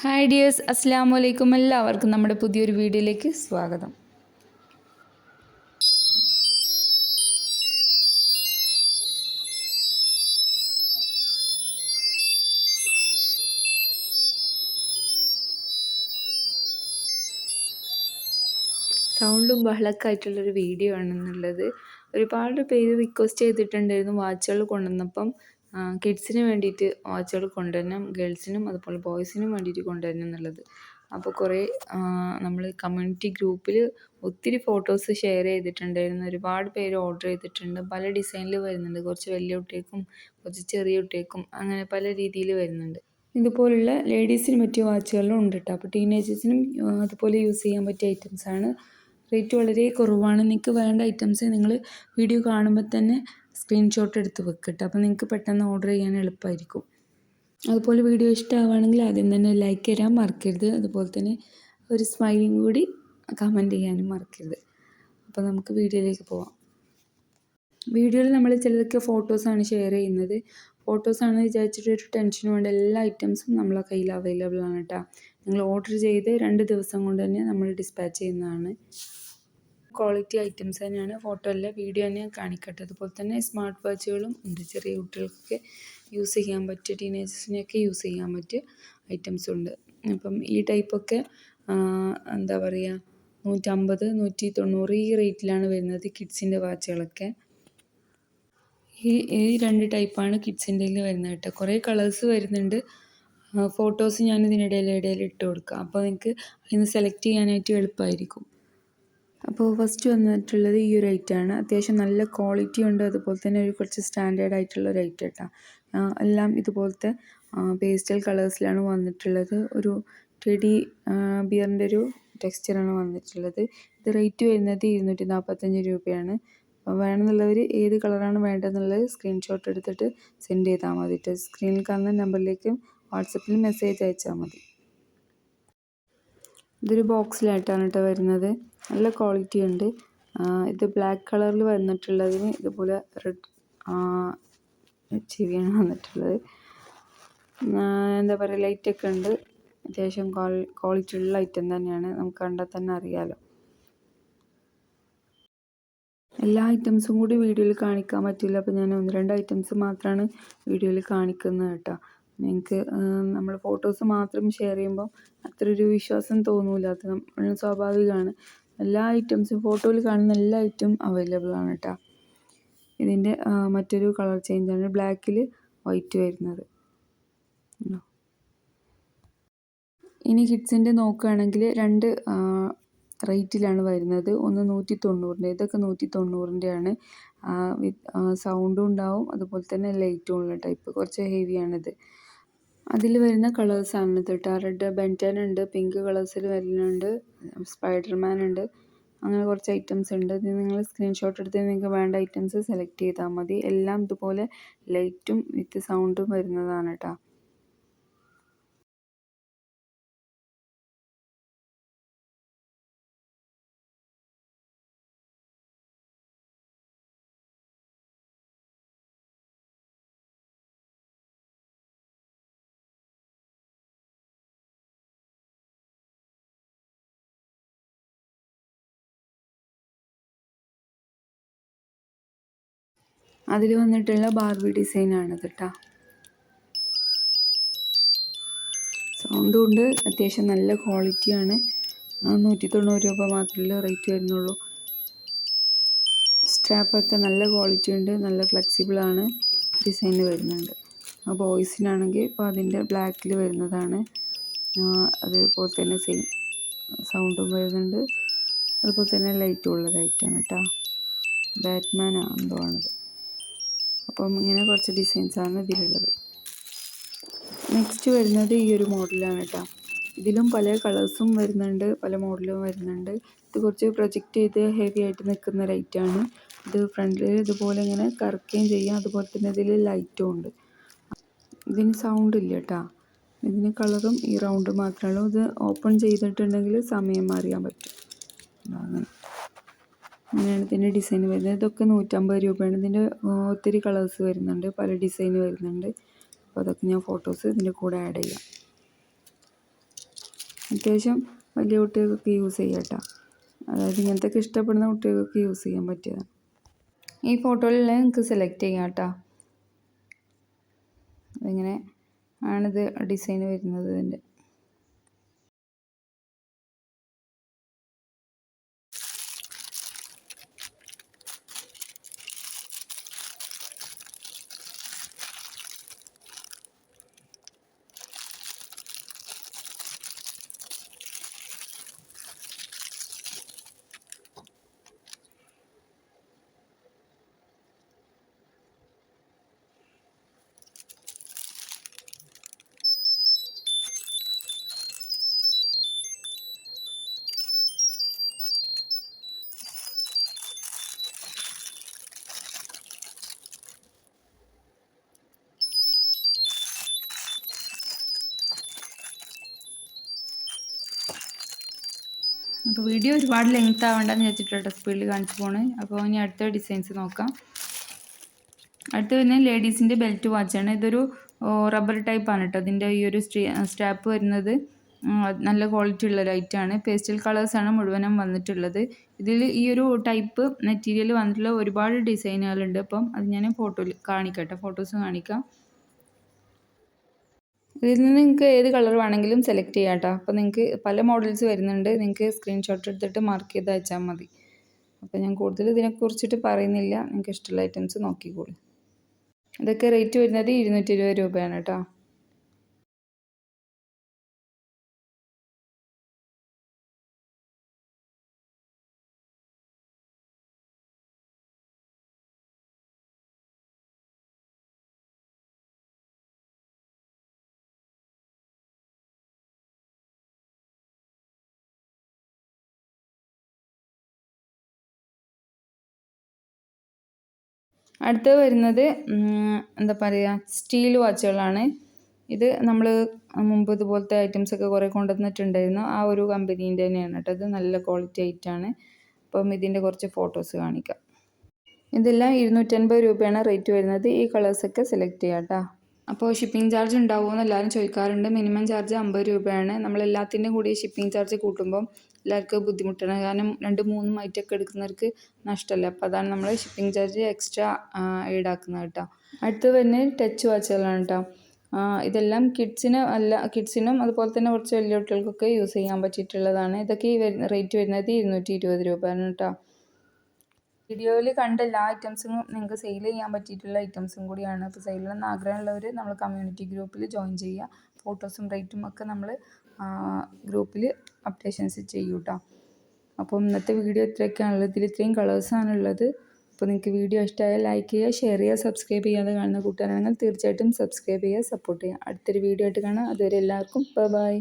Hi dears, അസ്സലാമു അലൈക്കും. എല്ലാവർക്കും നമ്മുടെ പുതിയൊരു വീഡിയോയിലേക്ക് സ്വാഗതം. സൗണ്ടും ബഹളമൊക്കെ ആയിട്ടുള്ളൊരു വീഡിയോ ആണെന്നുള്ളത്. ഒരുപാട് പേര് റിക്വസ്റ്റ് ചെയ്തിട്ടുണ്ടായിരുന്നു വാച്ചുകൾ കൊണ്ടുവന്നപ്പം കിഡ്സിന് വേണ്ടിയിട്ട് വാച്ചുകൾ കൊണ്ടുവരണം, ഗേൾസിനും അതുപോലെ ബോയ്സിനും വേണ്ടിയിട്ട് കൊണ്ടുവരണം എന്നുള്ളത്. അപ്പോൾ കുറേ നമ്മൾ കമ്മ്യൂണിറ്റി ഗ്രൂപ്പിൽ ഒത്തിരി ഫോട്ടോസ് ഷെയർ ചെയ്തിട്ടുണ്ടായിരുന്നു. ഒരുപാട് പേര് ഓർഡർ ചെയ്തിട്ടുണ്ട്. പല ഡിസൈനിൽ വരുന്നുണ്ട്. കുറച്ച് വലിയ കുട്ടികൾക്കും കുറച്ച് ചെറിയ കുട്ടികൾക്കും അങ്ങനെ പല രീതിയിൽ വരുന്നുണ്ട്. ഇതുപോലുള്ള ലേഡീസിന് പറ്റിയ വാച്ചുകളും ഉണ്ട് കേട്ടോ. അപ്പോൾ ടീനേജേഴ്സിനും അതുപോലെ യൂസ് ചെയ്യാൻ പറ്റിയ ഐറ്റംസാണ്. റേറ്റ് വളരെ കുറവാണ്. നിങ്ങൾക്ക് വേണ്ട ഐറ്റംസ് നിങ്ങൾ വീഡിയോ കാണുമ്പോൾ തന്നെ സ്ക്രീൻഷോട്ട് എടുത്ത് വെക്കട്ടെ. അപ്പോൾ നിങ്ങൾക്ക് പെട്ടെന്ന് ഓർഡർ ചെയ്യാൻ എളുപ്പമായിരിക്കും. അതുപോലെ വീഡിയോ ഇഷ്ടമാവുകയാണെങ്കിൽ ആദ്യം തന്നെ ലൈക്ക് തരാൻ മറക്കരുത്. അതുപോലെ തന്നെ ഒരു സ്മൈലിങ് കൂടി കമൻറ്റ് ചെയ്യാനും മറക്കരുത്. അപ്പോൾ നമുക്ക് വീഡിയോയിലേക്ക് പോവാം. വീഡിയോയിൽ നമ്മൾ ചിലതൊക്കെ ഫോട്ടോസാണ് ഷെയർ ചെയ്യുന്നത്. ഫോട്ടോസാണെന്ന് വിചാരിച്ചിട്ട് ഒരു ടെൻഷനും വേണ്ട. എല്ലാ ഐറ്റംസും നമ്മളെ കയ്യിൽ അവൈലബിൾ ആണ് കേട്ടോ. നിങ്ങൾ ഓർഡർ ചെയ്ത് 2 ദിവസം കൊണ്ട് തന്നെ നമ്മൾ ഡിസ്പാച്ച് ചെയ്യുന്നതാണ്. ക്വാളിറ്റി ഐറ്റംസ് തന്നെയാണ്. ഫോട്ടോ അല്ല, വീഡിയോ തന്നെ കാണിക്കട്ടെ. അതുപോലെ തന്നെ സ്മാർട്ട് വാച്ചുകളും ഉണ്ട്. ചെറിയ കുട്ടികൾക്കൊക്കെ യൂസ് ചെയ്യാൻ പറ്റിയ, ടീനേജേഴ്സിനെയൊക്കെ യൂസ് ചെയ്യാൻ പറ്റിയ ഐറ്റംസും ഉണ്ട്. അപ്പം ഈ ടൈപ്പൊക്കെ എന്താ പറയുക, 150, 190 ഈ റേറ്റിലാണ് വരുന്നത് കിഡ്സിൻ്റെ വാച്ചുകളൊക്കെ. ഈ 2 ടൈപ്പാണ് കിഡ്സിൻ്റെ വരുന്നത് കേട്ടോ. കുറേ കളേഴ്സ് വരുന്നുണ്ട്. ഫോട്ടോസ് ഞാൻ ഇതിനിടയിൽ ഇട്ട് കൊടുക്കാം. അപ്പോൾ നിങ്ങൾക്ക് അതിന് സെലക്ട് ചെയ്യാനായിട്ട് എളുപ്പമായിരിക്കും. അപ്പോൾ ഫസ്റ്റ് വന്നിട്ടുള്ളത് ഈ ഒരു ഐറ്റമാണ്. അത്യാവശ്യം നല്ല ക്വാളിറ്റി ഉണ്ട്. അതുപോലെ തന്നെ ഒരു കുറച്ച് സ്റ്റാൻഡേർഡ് ആയിട്ടുള്ള ഒരു ഐറ്റം കേട്ടോ. എല്ലാം ഇതുപോലത്തെ പേസ്റ്റൽ കളേഴ്സിലാണ് വന്നിട്ടുള്ളത്. ഒരു ടെഡി ബിയറിൻ്റെ ഒരു ടെക്സ്ചറാണ് വന്നിട്ടുള്ളത്. ഇത് റേറ്റ് വരുന്നത് 245 രൂപയാണ്. വേണമെന്നുള്ളവർ ഏത് കളറാണ് വേണ്ടതെന്നുള്ളത് സ്ക്രീൻഷോട്ട് എടുത്തിട്ട് സെൻഡ് ചെയ്താൽ മതി. സ്ക്രീനിൽ കാണുന്ന നമ്പറിലേക്ക് വാട്സപ്പിൽ മെസ്സേജ് അയച്ചാൽ മതി. ഇതൊരു ബോക്സിലായിട്ടാണ് കേട്ടോ വരുന്നത്. നല്ല ക്വാളിറ്റി ഉണ്ട്. ഇത് ബ്ലാക്ക് കളറിൽ വന്നിട്ടുള്ളതിന് ഇതുപോലെ റെഡ് ചെവിയാണ് വന്നിട്ടുള്ളത്. എന്താ പറയുക, ലൈറ്റൊക്കെ ഉണ്ട്. അത്യാവശ്യം ക്വാളിറ്റി ഉള്ള ഐറ്റം തന്നെയാണ്. നമുക്ക് കണ്ടാൽ തന്നെ അറിയാമല്ലോ. എല്ലാ ഐറ്റംസും കൂടി വീഡിയോയിൽ കാണിക്കാൻ പറ്റില്ല. അപ്പോൾ ഞാൻ 1-2 ഐറ്റംസ് മാത്രമാണ് വീഡിയോയിൽ കാണിക്കുന്നത് കേട്ടോ. നിങ്ങൾക്ക് നമ്മൾ ഫോട്ടോസ് മാത്രം ഷെയർ ചെയ്യുമ്പോൾ അത്ര ഒരു വിശ്വാസം തോന്നില്ല. അത് സ്വാഭാവികമാണ്. എല്ലാ ഐറ്റംസും ഫോട്ടോയിൽ കാണുന്ന എല്ലാ ഐറ്റവും അവൈലബിൾ ആണ് കേട്ടോ. ഇതിൻ്റെ മറ്റൊരു കളർ ചേഞ്ചാണ് ബ്ലാക്കിൽ വൈറ്റ് വരുന്നത്. ഇനി കിഡ്സിൻ്റെ നോക്കുകയാണെങ്കിൽ 2 റേറ്റിലാണ് വരുന്നത്. ഒന്ന് 190, ഇതൊക്കെ 190 ആണ്. സൗണ്ടും ഉണ്ടാവും, അതുപോലെ തന്നെ ലൈറ്റും ഉള്ള ടൈപ്പ്. കുറച്ച് ഹെവിയാണിത്. അതിൽ വരുന്ന കളേഴ്സാണ് ഇത് കേട്ടോ. റെഡ് ബെൻറ്റൻ ഉണ്ട്, പിങ്ക് കളേഴ്സിൽ വരുന്നുണ്ട്, സ്പൈഡർമാൻ ഉണ്ട്. അങ്ങനെ കുറച്ച് ഐറ്റംസ് ഉണ്ട്. ഇത് നിങ്ങൾ സ്ക്രീൻഷോട്ട് എടുത്ത് നിങ്ങൾക്ക് വേണ്ട ഐറ്റംസ് സെലക്ട് ചെയ്താൽ മതി. എല്ലാം ഇതുപോലെ ലൈറ്റും വിത്ത് സൗണ്ടും വരുന്നതാണ് കേട്ടോ. അതിൽ വന്നിട്ടുള്ള ബാർബി ഡിസൈനാണിത് കേട്ടോ. സൗണ്ടും ഉണ്ട്, അത്യാവശ്യം നല്ല ക്വാളിറ്റിയാണ്. 190 രൂപ മാത്രമേ റേറ്റ് വരുന്നുള്ളൂ. സ്ട്രാപ്പൊക്കെ നല്ല ക്വാളിറ്റി ഉണ്ട്, നല്ല ഫ്ലെക്സിബിളാണ്. ഡിസൈൻ വരുന്നുണ്ട്. ബോയ്സിനാണെങ്കിൽ ഇപ്പോൾ അതിൻ്റെ ബ്ലാക്കിൽ വരുന്നതാണ്. അതുപോലെ തന്നെ സെയിം സൗണ്ടും വരുന്നുണ്ട്, അതുപോലെ തന്നെ ലൈറ്റും ഉള്ള ലൈറ്റാണ് കേട്ടോ. ബാറ്റ്മാൻ എന്തോ ആണത്. അപ്പം ഇങ്ങനെ കുറച്ച് ഡിസൈൻസാണ് ഇതിലുള്ളത്. നെക്സ്റ്റ് വരുന്നത് ഈ ഒരു മോഡലാണ് കേട്ടോ. ഇതിലും പല കളേഴ്സും വരുന്നുണ്ട്, പല മോഡലും വരുന്നുണ്ട്. ഇത് കുറച്ച് പ്രൊജക്റ്റ് ചെയ്ത് ഹെവി ആയിട്ട് നിൽക്കുന്ന ലൈറ്റാണ്. ഇത് ഫ്രണ്ടിൽ ഇതുപോലെ ഇങ്ങനെ കറക്കുകയും ചെയ്യാം. അതുപോലെ തന്നെ ഇതിൽ ലൈറ്റും ഉണ്ട്. ഇതിന് സൗണ്ട് ഇല്ല കേട്ടോ. ഇതിന് കളറും ഈ റൗണ്ട് മാത്രമേ ഉള്ളൂ. ഇത് ഓപ്പൺ ചെയ്തിട്ടുണ്ടെങ്കിൽ സമയം അറിയാൻ പറ്റും. അങ്ങനെയാണ് ഇതിൻ്റെ ഡിസൈൻ വരുന്നത്. ഇതൊക്കെ 150 രൂപയാണ്. ഇതിൻ്റെ ഒത്തിരി കളേഴ്സ് വരുന്നുണ്ട്, പല ഡിസൈൻ വരുന്നുണ്ട്. അപ്പോൾ അതൊക്കെ ഞാൻ ഫോട്ടോസ് ഇതിൻ്റെ കൂടെ ആഡ് ചെയ്യാം. അത്യാവശ്യം വലിയ കുട്ടികൾക്കൊക്കെ യൂസ് ചെയ്യാം കേട്ടോ. അതായത് ഇങ്ങനത്തെയൊക്കെ ഇഷ്ടപ്പെടുന്ന കുട്ടികൾക്കൊക്കെ യൂസ് ചെയ്യാൻ പറ്റിയതാണ്. ഈ ഫോട്ടോയിലുള്ള നിങ്ങൾക്ക് സെലക്ട് ചെയ്യാം കേട്ടോ. അതിങ്ങനെ ആണിത് ഡിസൈൻ വരുന്നത് ഇതിൻ്റെ. അപ്പോൾ വീഡിയോ ഒരുപാട് ലെങ്ത് ആവേണ്ടെന്ന് വെച്ചിട്ട് സ്പീഡിൽ കാണിച്ചു പോണ്. അപ്പോൾ ഇനി അടുത്ത ഡിസൈൻസ് നോക്കാം. അടുത്ത പിന്നെ ലേഡീസിൻ്റെ ബെൽറ്റ് വാച്ചാണ്. ഇതൊരു റബ്ബർ ടൈപ്പാണ് കേട്ടോ. അതിൻ്റെ ഈ ഒരു സ്ട്രാപ്പ് വരുന്നത് നല്ല ക്വാളിറ്റി ഉള്ള ലൈറ്റാണ്. പേസ്റ്റൽ കളേഴ്സാണ് മുഴുവനും വന്നിട്ടുള്ളത്. ഇതിൽ ഈ ഒരു ടൈപ്പ് മെറ്റീരിയൽ വന്നിട്ടുള്ള ഒരുപാട് ഡിസൈനുകളുണ്ട്. അപ്പം അത് ഞാൻ കാണിക്കട്ടെ, ഫോട്ടോസ് കാണിക്കാം. ഇതിൽ നിന്ന് നിങ്ങൾക്ക് ഏത് കളർ വേണമെങ്കിലും സെലക്ട് ചെയ്യാം കേട്ടോ. അപ്പോൾ നിങ്ങൾക്ക് പല മോഡൽസ് വരുന്നുണ്ട്. നിങ്ങൾക്ക് സ്ക്രീൻഷോട്ട് എടുത്തിട്ട് മാർക്ക് ചെയ്ത് അയച്ചാൽ മതി. അപ്പോൾ ഞാൻ കൂടുതൽ ഇതിനെക്കുറിച്ചിട്ട് പറയുന്നില്ല. നിങ്ങൾക്ക് ഇഷ്ടമുള്ള ഐറ്റംസ് നോക്കിക്കോളൂ. ഇതൊക്കെ റേറ്റ് വരുന്നത് 220 രൂപയാണ് കേട്ടോ. അടുത്ത് വരുന്നത് എന്താ പറയുക, സ്റ്റീൽ വാച്ചുകളാണ്. ഇത് നമ്മൾ മുമ്പ് ഇതുപോലത്തെ ഐറ്റംസൊക്കെ കുറേ കൊണ്ടുവന്നിട്ടുണ്ടായിരുന്നു. ആ ഒരു കമ്പനീൻ്റെ തന്നെയാണ് കേട്ടോ. ഇത് നല്ല ക്വാളിറ്റി ആയിട്ടാണ്. അപ്പം ഇതിൻ്റെ കുറച്ച് ഫോട്ടോസ് കാണിക്കാം. ഇതെല്ലാം 250 രൂപയാണ് റേറ്റ് വരുന്നത്. ഈ കളേഴ്സൊക്കെ സെലക്ട് ചെയ്യാം കേട്ടോ. അപ്പോൾ ഷിപ്പിംഗ് ചാർജ് ഉണ്ടാവുമോ എന്ന് എല്ലാവരും ചോദിക്കാറുണ്ട്. മിനിമം ചാർജ് 50 രൂപയാണ്. നമ്മളെല്ലാത്തിൻ്റെയും കൂടി ഷിപ്പിംഗ് ചാർജ് കൂട്ടുമ്പം എല്ലാവർക്കും ബുദ്ധിമുട്ടാണ്. കാരണം 2-3 ഐറ്റമൊക്കെ എടുക്കുന്നവർക്ക് നഷ്ടമല്ല. അപ്പോൾ അതാണ് നമ്മൾ ഷിപ്പിംഗ് ചാർജ് എക്സ്ട്രാ ഈടാക്കുന്നത് കേട്ടോ. അടുത്ത് വരുന്നത് ടച്ച് വാച്ചുകളാണ് കേട്ടോ. ഇതെല്ലാം കിഡ്സിനും അതുപോലെ തന്നെ കുറച്ച് വലിയ കുട്ടികൾക്കൊക്കെ യൂസ് ചെയ്യാൻ പറ്റിയിട്ടുള്ളതാണ്. ഇതൊക്കെ റേറ്റ് വരുന്നത് 220 രൂപയാണ് കേട്ടോ. വീഡിയോയിൽ കണ്ട എല്ലാ ഐറ്റംസും നിങ്ങൾക്ക് സെയിൽ ചെയ്യാൻ പറ്റിയിട്ടുള്ള ഐറ്റംസും കൂടിയാണ്. അപ്പോൾ സെയിൽ ചെയ്യണമെന്ന് ആഗ്രഹമുള്ളവർ നമ്മൾ കമ്മ്യൂണിറ്റി ഗ്രൂപ്പിൽ ജോയിൻ ചെയ്യുക. ഫോട്ടോസും റേറ്റും ഒക്കെ നമ്മൾ ഗ്രൂപ്പിൽ അപ്ഡേഷൻസ് ചെയ്യും കേട്ടോ. അപ്പോൾ ഇന്നത്തെ വീഡിയോ ഇത്രയൊക്കെയാണുള്ളത്. ഇതിൽ ഇത്രയും കളേഴ്സാണുള്ളത്. അപ്പോൾ നിങ്ങൾക്ക് വീഡിയോ ഇഷ്ടമായാൽ ലൈക്ക് ചെയ്യുക, ഷെയർ ചെയ്യുക. സബ്സ്ക്രൈബ് ചെയ്യാതെ കാണുന്ന കൂട്ടുകാരാണെങ്കിൽ തീർച്ചയായിട്ടും സബ്സ്ക്രൈബ് ചെയ്യുക, സപ്പോർട്ട് ചെയ്യുക. അടുത്തൊരു വീഡിയോ ആയിട്ട് കാണാം. അതുവരെ എല്ലാവർക്കും ബൈ.